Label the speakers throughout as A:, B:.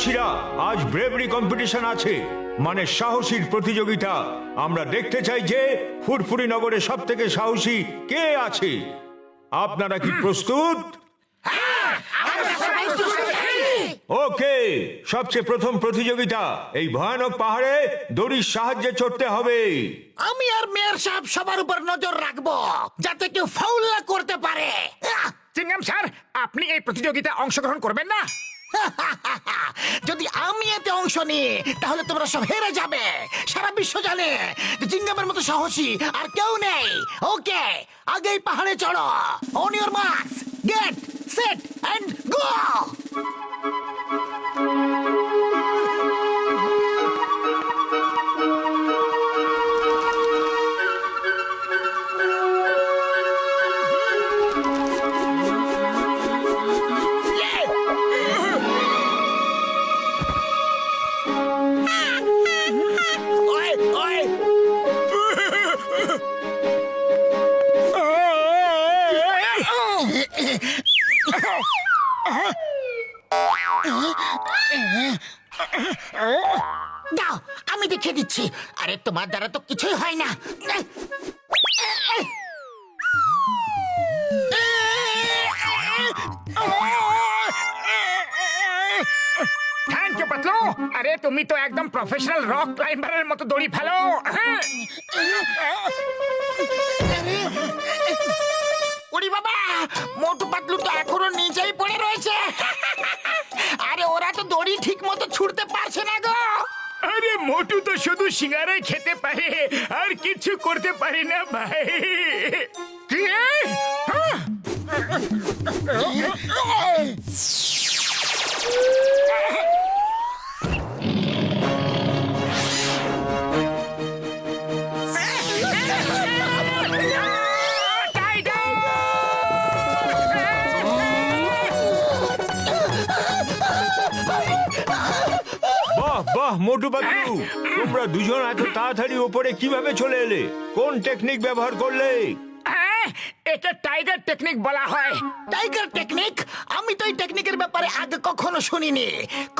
A: গ্রামবাসীরা, আজ ব্রেভরি কম্পিটিশন আছে, মানে সাহসীর প্রতিযোগিতা। আমরা দেখতে চাই যে ফুরফুরি নগরে সব থেকে সাহসী কে আছে। আপনারা কি প্রস্তুত? ওকে, সবচেয়ে প্রথম প্রতিযোগিতা, এই ভয়ানক পাহাড়ে দড়ির সাহায্যে চড়তে হবে।
B: আমি আর মেয়র সাহেব সবার উপর নজর রাখবো যাতে কেউ ফাউল না করতে পারে।
C: চিংগাম স্যার, আপনি এই প্রতিযোগিতায় অংশগ্রহণ করবেন না?
B: যদি আমি এতে অংশ নিই তাহলে তোমরা সব হেরে যাবে। সারা বিশ্ব জানে যে চিংগামের মতো সাহসী আর কেউ নেই। ওকে, আগেই পাহাড়ে চড়ো। On your marks, get set and go. দাও, আমি দেখিয়ে দিচ্ছি। আরে তোমার দ্বারা তো কিছুই হয় না।
C: Thank you Patlu. আরে তুমি তো একদম প্রফেশনাল রক ক্লাইম্বারের মতো দড়ি ফেলো।
B: ওরে বাবা, মোটু পাতলু তো এখনো নিচেই পড়ে রয়েছে। আরে ওরা তো দড়ি ঠিক মতো ছুটতে পারছে না গো।
C: আরে মোটু তো শুধু সিঙ্গারাই খেতে পারে, আর কিছু করতে পারে না ভাই। কি?
A: বাহ মোটু পাতলু, তোমরা দুজন এত তাড়াতাড়ি উপরে কিভাবে চলে এলে? কোন টেকনিক ব্যবহার করলে?
C: এটা টাইগার টেকনিক বলা হয়।
B: Tiger technique? আমি তো এই টেকনিকের ব্যাপারে আগে কখনো শুনিনি।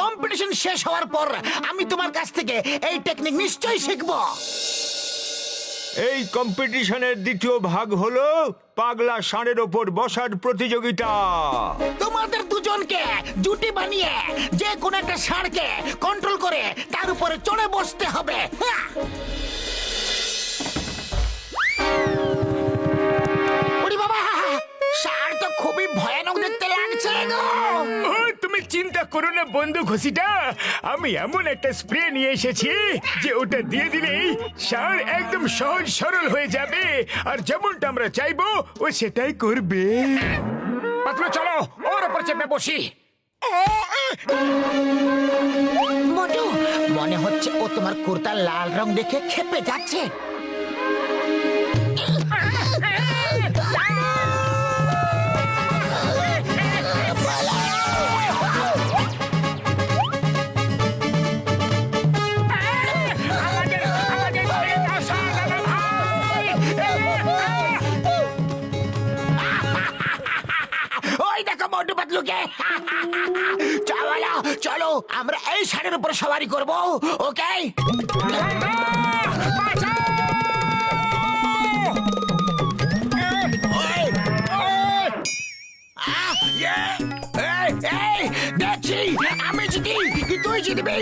B: কম্পিটিশন শেষ হওয়ার পর আমি তোমার কাছ থেকে এই টেকনিক নিশ্চয়ই শিখবো।
A: এই কম্পিটিশনের দ্বিতীয় ভাগ হলো পাগলা ষাঁড়ের ওপর বসার প্রতিযোগিতা।
B: তোমাদের দুজনকে জুটি বানিয়ে যে কোনো একটা ষাঁড়কে কন্ট্রোল করে তার উপরে চড়ে বসতে হবে। ওরে বাবা, ষাঁড় তো খুবই ভয়ানক দেখতে লাগছে গো।
C: তুমি চিন্তা করো না বন্ধু ঘষিটা, আমি এমন একটা স্প্রে নিয়ে এসেছি যে ওটা দিয়ে দিলেই ষাঁড় একদম সহজ সরল হয়ে যাবে, আর যেমনটা আমরা চাইবো ও সেটাই করবে। পাতলু চলো ওর উপর চেপে বসি।
B: মোটু, মনে হচ্ছে ও তোমার কুর্তার লাল রং দেখে খেপে যাচ্ছে। মোটু পাতলুকে চলো চলো, আমরা এই ষাঁড়ের উপর সওয়ারি করবো। ওকে, দেখছি আমি জিতি কি তুই জিতবি।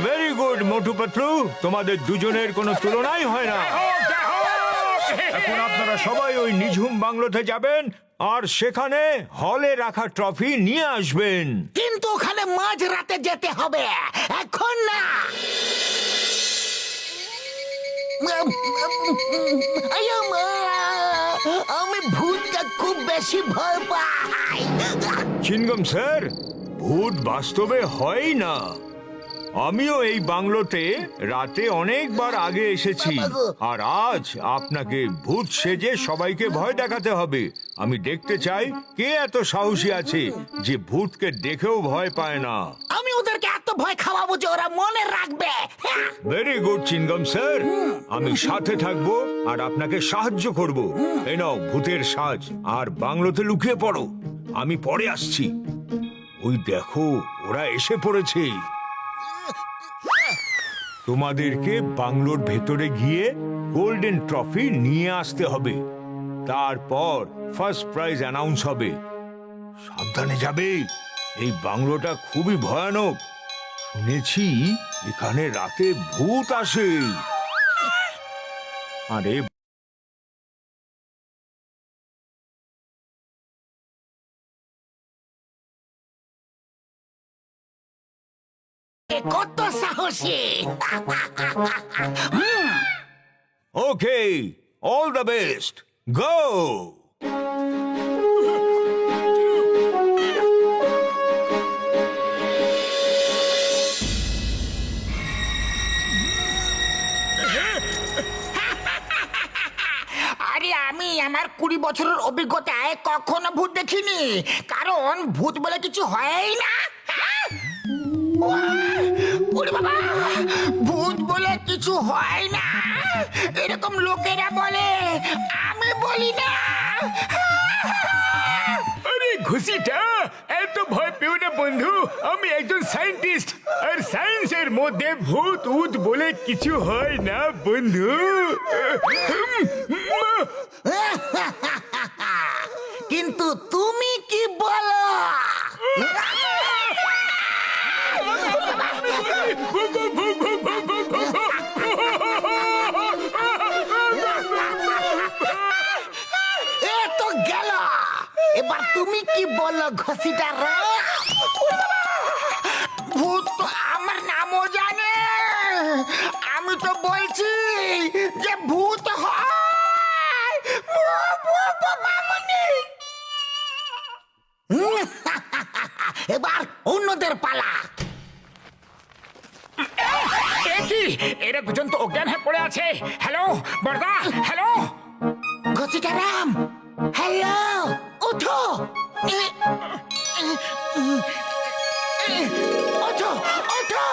A: ভেরি গুড মোটু পাতলু, তোমাদের দুজনের কোনো তুলনাই হয় না। এখন আপনারা সবাই ওই নিঝুম বাংলোতে যাবেন আর সেখানে হলে রাখা ট্রফি নিয়ে আসবেন।
B: কিন্তু ওখানে মাঝ রাতে যেতে হবে, এখন না। আয়া মা, আমি ভূতকে খুব বেশি ভয় পাই।
A: চিনগম স্যার, ভূত বাস্তবে হয় না। আমিও এই বাংলোতে রাতে অনেকবার আগে এসেছি, আর আজ আপনাকে ভূত সেজে সবাইকে ভয় দেখাতে হবে। আমি দেখতে চাই কে এত সাহসী আছে যে ভূতকে দেখেও ভয় পায় না।
B: আমি ওদেরকে এত ভয় খাওয়াবো যে ওরা মনে রাখবে।
A: ভেরি গুড চিনগম স্যার, আমি সাথে থাকবো আর আপনাকে সাহায্য করব। এই নাও ভূতের সাজ, আর বাংলোতে লুকিয়ে পড়ো। আমি পরে আসছি। ওই দেখো, ওরা এসে পড়েছে। তোমাদেরকে বাংলোর ভেতরে গিয়ে গোল্ডেন ট্রফি নিয়ে আসতে হবে। তারপর ফার্স্ট প্রাইজ অ্যানাউন্স হবে। সাবধানে যাবে, এই বাংলোটা খুবই ভয়ানক। শুনেছি এখানে রাতে ভূত আসে। আরে
B: কত সাহসী!
A: ওকে, অল দ্য বেস্ট, গো।
B: আরে আমি আমার 20 বছরের অভিজ্ঞতায় কখনো ভূত দেখিনি, কারণ ভূত বলে কিছু হয়ই না। ওরে বাবা, ভূত বলে কিছু হয় না এরকম লোকেরা বলে, আমি বলি না।
C: আরে ঘুষিটা, এত ভয় পেও না বন্ধু। আমি একজন সায়েন্টিস্ট, আর সায়েন্সের মধ্যে ভূত উত বলে কিছু হয় না বন্ধু।
B: কিন্তু তুমি কি বলো? এ তো গেল, এবার তুমি কি বলো ঘষিটা? ভূত তো আমার নামও জানে। আমি তো বলছি যে ভূত হয়। এবার অন্যদের পালা।
C: কি এরা দুজন তো অজ্ঞান হয়ে পড়ে আছে। হ্যালো বড়দা, হ্যালো।
B: ঘসিটারাম, হ্যালো, ওঠো। ওঠো, ওঠো।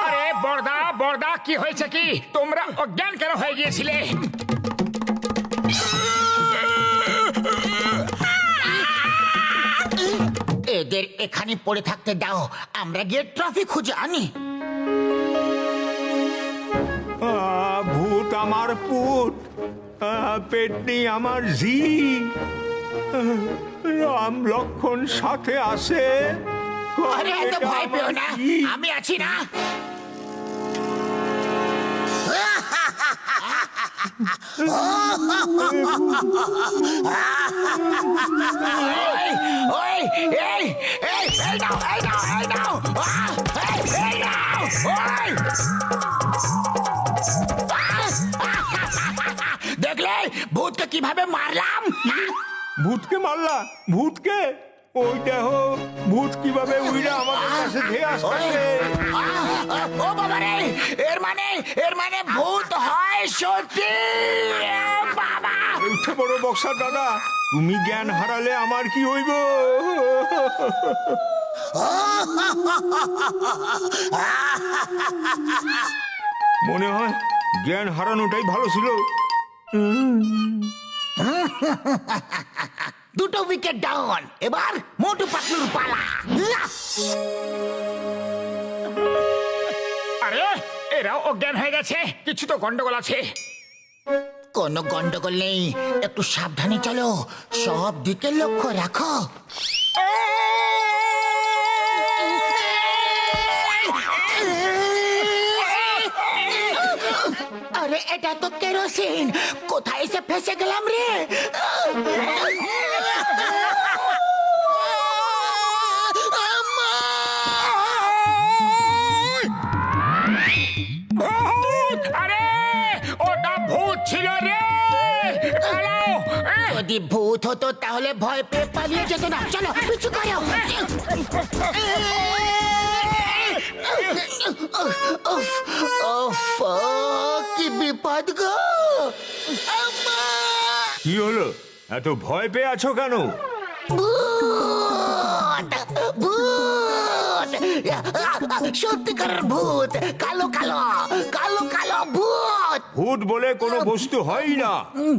C: আরে বড়দা, বড়দা, কি হয়েছে? কি তোমরা অজ্ঞান কেন হয়ে গিয়েছিলে?
B: এদের এখানে পড়ে থাকতে দাও, আমরা গিয়ে ট্রফি খুঁজে আনি।
A: ভূত আমার পুত, পেটনি আমার ঝি, রাম লক্ষণ সাথে আসে।
B: আরে এত ভয় পেও না, আমি আছি না। ওই, এই, এই, এই নাও, এই নাও, এই নাও। এই নাও, ওই। দেখলে ভূতকে কিভাবে মারলাম?
A: ভূতকে মারলা? ভূতকে? ওই দেখো ভূত কিভাবে উইরা আমাদের কাছে ধেয়ে আসছে।
B: ও বাবা রে, এর মানে ভূত হয় সত্যি। বাবা,
A: উঠে বড় বক্সার দাদা, তুমি জ্ঞান হারালে আমার কি হইব? মনে হয় জ্ঞান হারানোটাই ভালো ছিল।
B: দুটো উইকেট ডাউন, এবার মোটু পাতলুর পালা।
C: আরে এরাও অজ্ঞান হয়ে গেছে, কিছু তো গন্ডগোল আছে।
B: কোনো গন্ডগোল নেই, একটু সাবধানে চলো, সব দিকে লক্ষ্য রাখো। আরে এটা তো কেরোসিন, কোথায় এসে ফেসে গেলাম রে?
C: আরে
B: যদি ভূত হতো তাহলে ভয় পেয়ে পালিয়ে যেত না। চলো পিছু করো। উফ, উফ, কি বিপদ গো। আম্মা!
A: কি হলো, এত ভয় পেয়ে আছো কেন?
B: ভূত! ভূত! সত্যিকারের ভূত, কালো কালো কালো কালো ভূত।
A: ভূত বলে কোনো বস্তু হয় না।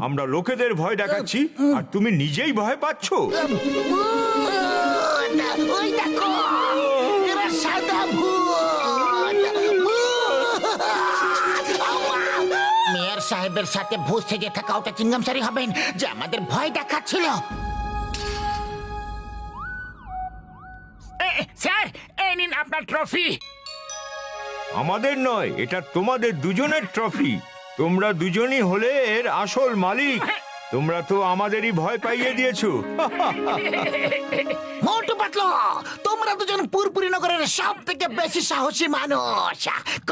A: আমরা লোকেদের ভয় দেখাচ্ছি আর তুমি নিজেই ভয় পাচ্ছ।
B: ভূত! ওই দেখো, এরা সাদা ভূত। ভূত! আম্মা! মেয়র সাহেবের সাথে ভূত সেজে থাকা ওটা চিংগামসারি হবেন যে আমাদের ভয় দেখাচ্ছিল।
C: স্যার, এই নিন আপনার ট্রফি।
A: আমাদের নয়, এটা তোমাদের দুজনের ট্রফি। তোমরা দুজনই হলে এর আসল মালিক। তোমরা তো আমাদেরই ভয় পাইয়ে দিয়েছো।
B: মোটু পাতলো, তোমরা দুজন পুরপুরি নগরের সব থেকে বেশি সাহসী মানুষ।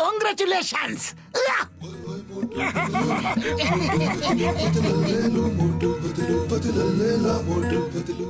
B: কংগ্রেচুলেশনস।
D: मोटू पतलू पतलू मोटू पतलू